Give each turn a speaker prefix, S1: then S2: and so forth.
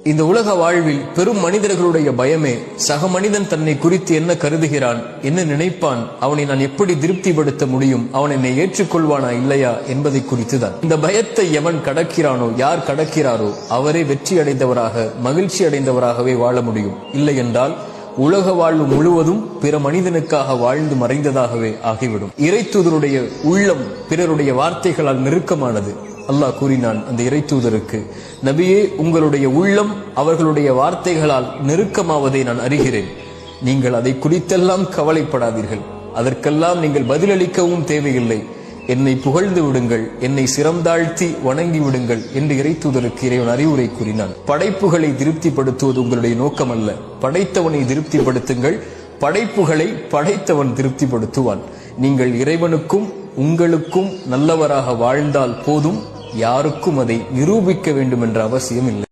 S1: இந்த உலக வாழ்வில் பெரும் மனிதர்களுடைய பயமே சக மனிதன் தன்னை குறித்து என்ன கருதுகிறான், என்ன நினைப்பான், அவனை நான் எப்படி திருப்திப்படுத்த முடியும், அவன் என்னை ஏற்றுக்கொள்வானா இல்லையா என்பதை குறித்துதான். இந்த பயத்தை எவன் கடக்கிறானோ, யார் கடக்கிறாரோ அவரே வெற்றி அடைந்தவராக மகிழ்ச்சி அடைந்தவராகவே வாழ முடியும். இல்லை என்றால் உலக வாழ்வு முழுவதும் பிற மனிதனுக்காக வாழ்ந்து மறைந்ததாகவே ஆகிவிடும். இறைத்தூதருடைய உள்ளம் பிறருடைய வார்த்தைகளால் நெருக்கமானது. அல்லாஹ் கூறினான் அந்த இறைத்தூதருக்கு, நபியே, உங்களுடைய உள்ளம் அவர்களுடைய வார்த்தைகளால் நெருக்கமாவதை நான் அறிகிறேன். நீங்கள் அதை குறித்தெல்லாம் கவலைப்படாதீர்கள். அதற்கெல்லாம் நீங்கள் பதிலளிக்கவும் தேவையில்லை. என்னை புகழ்ந்து விடுங்கள், என்னை சிரம்தாழ்த்தி வணங்கி விடுங்கள் என்று இறைத்தூதருக்கு இறைவன் அறிவுரை கூறினான். படைப்புகளை திருப்திப்படுத்துவது உங்களுடைய நோக்கம் அல்ல. படைத்தவனை திருப்திப்படுத்துங்கள். படைப்புகளை படைத்தவன் திருப்திப்படுத்துவான். நீங்கள் இறைவனுக்கும் உங்களுக்கும் நல்லவராக வாழ்ந்தால் போதும். யாருக்கும் அதை நிரூபிக்க வேண்டும் என்ற அவசியம் இல்லை.